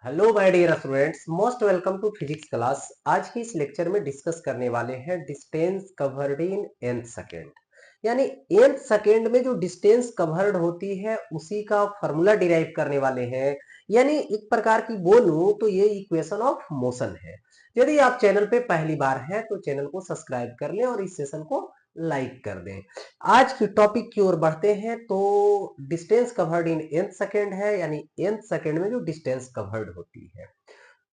Hello my dear students, most welcome to physics class. आज की इस लेक्चर में डिस्कस करने वाले हैं distance covered in nth second. यानी nth सेकेंड में जो डिस्टेंस कवर्ड होती है उसी का फॉर्मूला डिराइव करने वाले हैं। यानी एक प्रकार की बोलूं तो ये इक्वेशन ऑफ मोशन है। यदि आप चैनल पे पहली बार हैं तो चैनल को सब्सक्राइब कर लें और इस सेशन को लाइक कर दें। आज की टॉपिक की ओर बढ़ते हैं। तो distance covered in nth second है, यानी nth सेकेंड में जो डिस्टेंस कवर्ड होती है।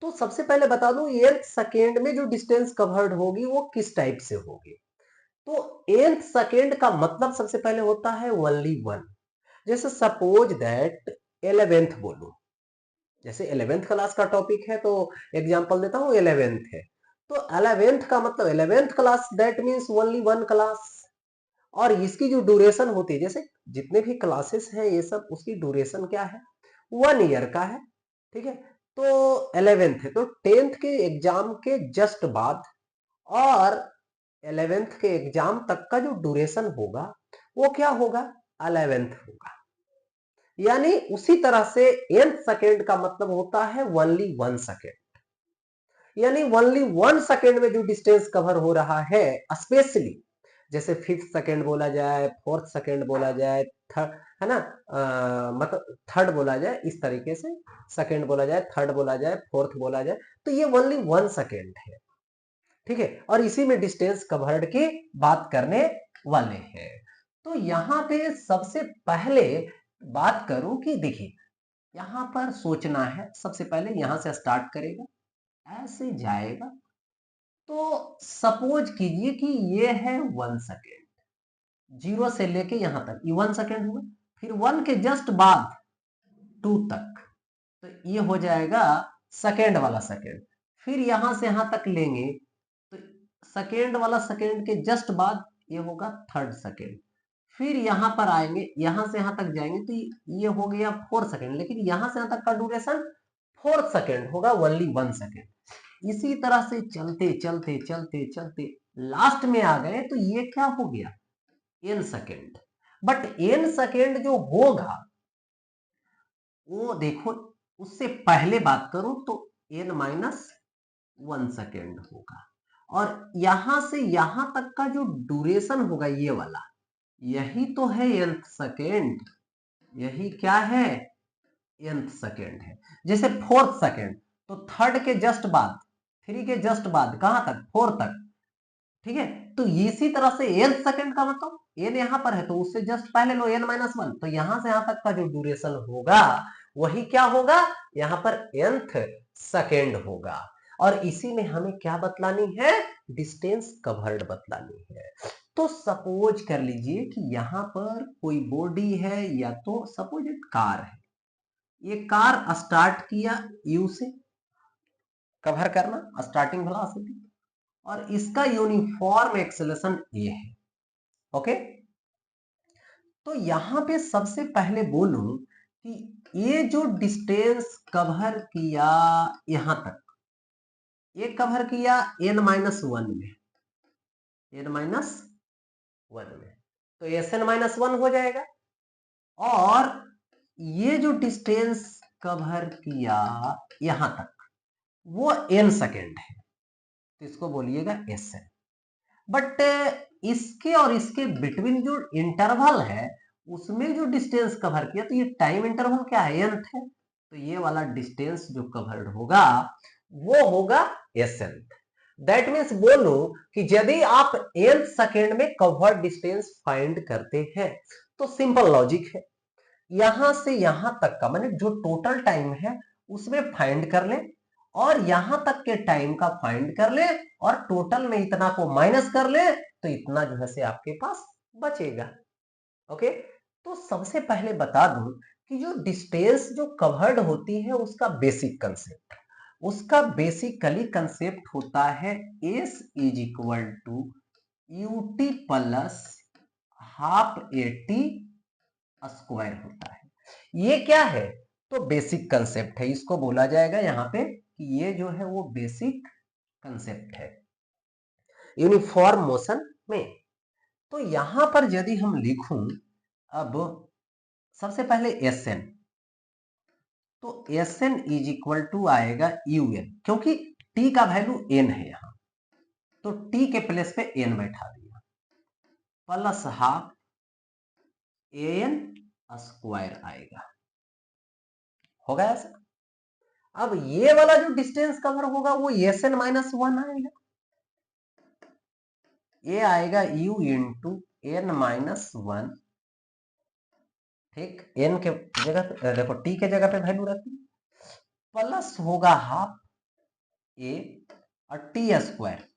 तो सबसे पहले बता दूं nth सेकेंड में जो डिस्टेंस कवर्ड होगी वो किस टाइप से होगी। तो nth सेकेंड का मतलब सबसे पहले होता है ओनली वन। जैसे सपोज दैट 11th बोलूं, जैसे 11th क्लास का टॉपिक है तो एग्जांपल देता हूं 11th है। तो 11th का मतलब 11th class, that means only one class. और इसकी जो ड्यूरेशन होती है, जैसे जितने भी क्लासेस हैं ये सब, उसकी ड्यूरेशन क्या है, 1 ईयर का है। ठीक है। तो 11th है तो 10th के एग्जाम के जस्ट बाद और 11th के एग्जाम तक का जो ड्यूरेशन होगा वो क्या होगा, 11th होगा। यानी उसी तरह से nth सेकेंड का मतलब होता है ओनली वन सेकेंड। यानी ओनली वन सेकेंड में जो डिस्टेंस कवर हो रहा है, स्पेशली जैसे फिफ्थ सेकेंड बोला जाए, फोर्थ सेकेंड बोला जाए, थर्ड है ना, मतलब थर्ड बोला जाए, इस तरीके से सेकेंड बोला जाए, थर्ड बोला जाए, फोर्थ बोला जाए, तो ये ओनली वन सेकेंड है। ठीक है। और इसी में डिस्टेंस कवर्ड की बात करने वाले हैं। तो यहाँ पे सबसे पहले बात करूं कि देखिए, यहां पर सोचना है। सबसे पहले यहां से स्टार्ट करेगा, ऐसे जाएगा। तो सपोज कीजिए कि ये है वन सेकेंड, जीरो से लेके यहां तक ये वन सेकेंड हुआ। फिर वन के जस्ट बाद टू तक, तो ये हो जाएगा सेकेंड वाला सेकेंड। फिर यहां से यहां तक लेंगे तो सेकेंड वाला सेकेंड के जस्ट बाद ये होगा थर्ड सेकेंड। फिर यहां पर आएंगे, यहां से यहां तक जाएंगे तो ये हो गया फोर्थ सेकेंड। लेकिन यहां से यहां तक का ड्यूरेशन फोर्थ सेकेंड होगा, ओनली वन सेकेंड। इसी तरह से चलते चलते चलते चलते लास्ट में आ गए तो ये क्या हो गया, n second. But n second जो होगा वो देखो, उससे पहले बात करूं तो एन माइनस वन सेकेंड होगा। और यहां से यहां तक का जो ड्यूरेशन होगा ये वाला, यही तो है nth सेकेंड। यही क्या है, nth सेकेंड है। जैसे फोर्थ सेकेंड, तो थर्ड के जस्ट बाद, थ्री के जस्ट बाद कहां तक, फोर तक। ठीक है। तो इसी तरह से nth सेकेंड का मतलब n यहां पर है तो उससे जस्ट पहले लो n माइनस वन, तो यहां से यहां तक का जो ड्यूरेशन होगा वही क्या होगा, यहां पर nth सेकेंड होगा। और इसी में हमें क्या बतलानी है, डिस्टेंस कवर्ड बतलानी है। तो सपोज कर लीजिए कि यहां पर कोई बॉडी है, या तो सपोज एक कार है। ये कार स्टार्ट किया यू से, कवर करना स्टार्टिंग वेलोसिटी, और इसका यूनिफॉर्म एक्सेलरेशन ए है। ओके। तो यहां पे सबसे पहले बोलूं कि ये जो डिस्टेंस कवर किया यहां तक, ये कवर किया n माइनस वन में, n माइनस वन में, तो एस एन माइनस वन हो जाएगा। और ये जो डिस्टेंस कवर किया यहां तक वो n सेकेंड है, तो इसको बोलिएगा एस एन। बट इसके और इसके बिटवीन जो इंटरवल है उसमें जो डिस्टेंस कवर किया, तो ये टाइम इंटरवल क्या है, nth है। तो ये वाला डिस्टेंस जो कवर्ड होगा वो होगा एस एन। दैट मीन्स बोलो कि यदि आप nth सेकेंड में कवर्ड डिस्टेंस फाइंड करते हैं तो सिंपल लॉजिक है, यहां से यहां तक का माने जो टोटल टाइम है उसमें फाइंड कर ले, और यहां तक के टाइम का फाइंड कर ले, और टोटल में इतना को माइनस कर ले, तो इतना जो है से आपके पास बचेगा। ओके। तो सबसे पहले बता दूं कि जो डिस्टेंस जो कवर्ड होती है उसका बेसिक कंसेप्ट, उसका बेसिकली कंसेप्ट होता है s is equal to u t plus half a t square होता है। ये क्या है, तो बेसिक कंसेप्ट है, इसको बोला जाएगा यहाँ पे कि ये जो है वो बेसिक कंसेप्ट है यूनिफॉर्म मोशन में। तो यहां पर यदि हम लिखूं, अब सबसे पहले एस एन, तो s N is equal to आएगा यू एन, क्योंकि टी का वैल्यू एन है यहाँ, तो टी के प्लेस पे एन बैठा दिया, plus half A N square आएगा। होगा ऐसा। अब ये वाला जो डिस्टेंस कवर होगा वो एस एन माइनस वन आएगा, ये आएगा u into n minus one. ठीक, एन के जगह पे देखो, टी के जगह पे वैल्यू रखी, प्लस होगा हाफ ए और टी स्क्वायर,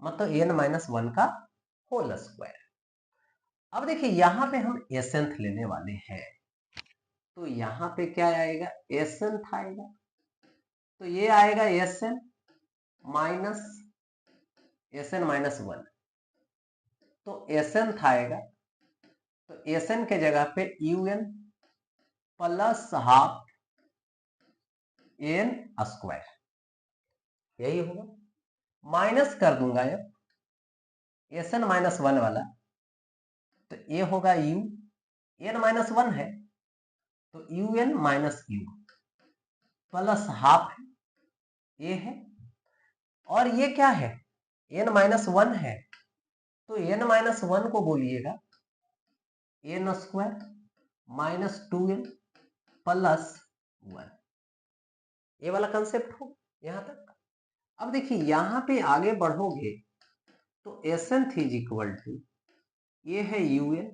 मतलब एन माइनस वन का होल स्क्वायर। अब देखिए यहां पे हम एसेंथ लेने वाले हैं, तो यहां पे क्या आएगा, एसेंथ आएगा, तो ये आएगा एसएन माइनस वन, तो एसएन आएगा, तो एसएन के जगह पे UN plus half n square, यही होगा। माइनस कर दूंगा ये एसएन माइनस वन वाला, तो ये होगा यू, एन माइनस वन है तो u n minus u plus half है, ये है, और ये क्या है, एन माइनस वन है, तो एन माइनस वन को बोलिएगा n square minus two n plus one, ये वाला कंसेप्ट हो यहां तक। अब देखिए यहां पे आगे बढ़ोगे तो s N is equal to, ये है यू एन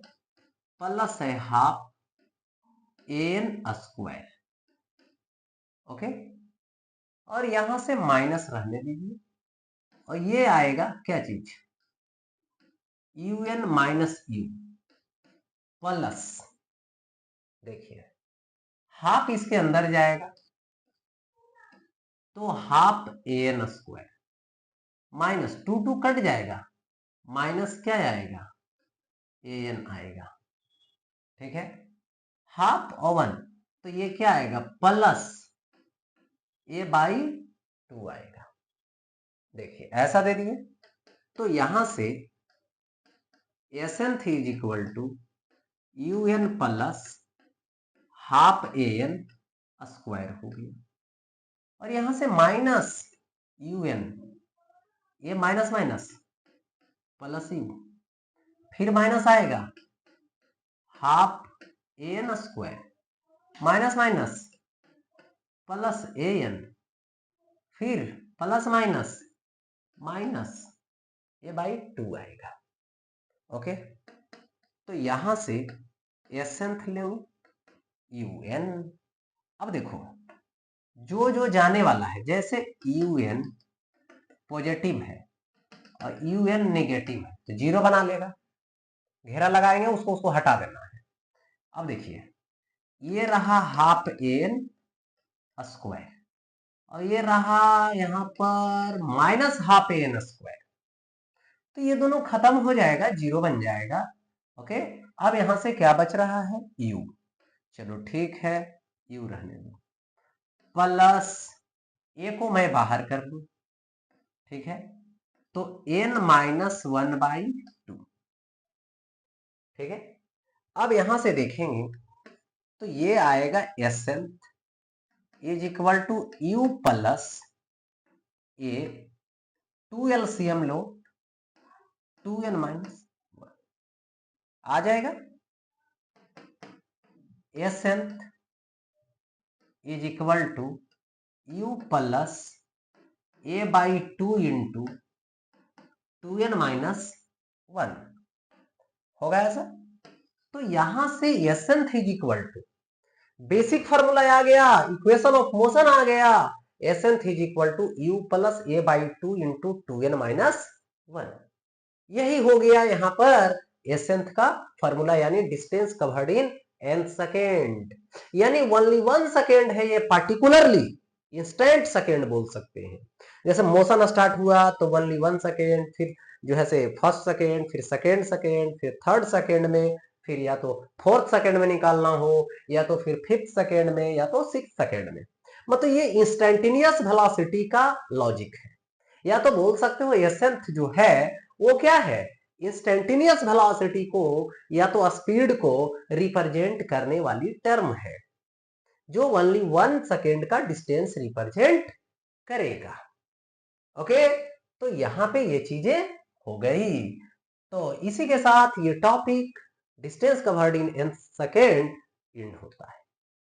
प्लस है हाफ एन स्क्वायर, ओके, और यहां से माइनस रहने दीजिए, और ये आएगा क्या चीज, u n minus u plus, देखिए हाफ इसके अंदर जाएगा तो half n square minus two two cut जाएगा, माइनस क्या आएगा, एन आएगा, ठीक है, हाफ ओवन, तो ये क्या आएगा, प्लस ए बाई टू आएगा। देखिए ऐसा दे दिए, तो यहां से S N is equal to U N plus half A N square हो गया, और यहां से माइनस यू एन, ये माइनस माइनस प्लस यू, फिर माइनस आएगा half A N square minus minus plus A N, फिर प्लस माइनस माइनस ये बाई टू आएगा, ओके। तो यहां से एसेंथ ले यू एन। अब देखो जो जो जाने वाला है, जैसे यू एन पॉजिटिव है और यू एन नेगेटिव है, तो जीरो बना लेगा, घेरा लगाएंगे उसको, उसको हटा देना है। अब देखिए ये रहा हाफ एन स्क्वायर, और ये रहा यहां पर माइनस हाफ एन स्क्वायर, तो ये दोनों खत्म हो जाएगा, जीरो बन जाएगा, ओके। अब यहां से क्या बच रहा है, यू, चलो ठीक है, यू रहने दो, प्लस ए को मैं बाहर कर दूं, ठीक है, तो N minus one by two, ठीक है। अब यहां से देखेंगे तो ये आएगा S N is equal to you plus A, two LCM लो, टू एन माइनस वन आ जाएगा, S N is equal to you plus A by two into two N minus one, होगा ऐसा। तो यहां से S N is equal to, basic formula आ गया, इक्वेशन ऑफ मोशन आ गया, S N is equal to you plus A by two into two N minus one, यही हो गया यहां पर एसेंथ का फॉर्मूला, यानी distance covered in nth second, यानी ओनली 1 सेकेंड है ये, पार्टिकुलरली इंस्टेंट सेकेंड बोल सकते हैं। जैसे मोशन स्टार्ट हुआ तो ओनली 1 सेकेंड, फिर जो है से फर्स्ट सेकेंड, फिर सेकेंड सेकेंड, फिर थर्ड सेकेंड में, फिर या तो फोर्थ सेकेंड में निकालना हो, या तो फिर फिफ्थ सेकेंड में, या तो सिक्स सेकेंड में, मतलब ये इंस्टेंटेनियस वेलोसिटी का लॉजिक है। या तो बोल सकते हो एसेंथ जो है वो क्या है, इंस्टेंटेनियस वेलोसिटी को या तो स्पीड को रिप्रेजेंट करने वाली टर्म है। जो ओनली 1 सेकेंड का डिस्टेंस रिप्रेजेंट करेगा। ओके, तो यहां पे ये चीजें हो गई। तो इसी के साथ ये topic distance covered in second and होता है।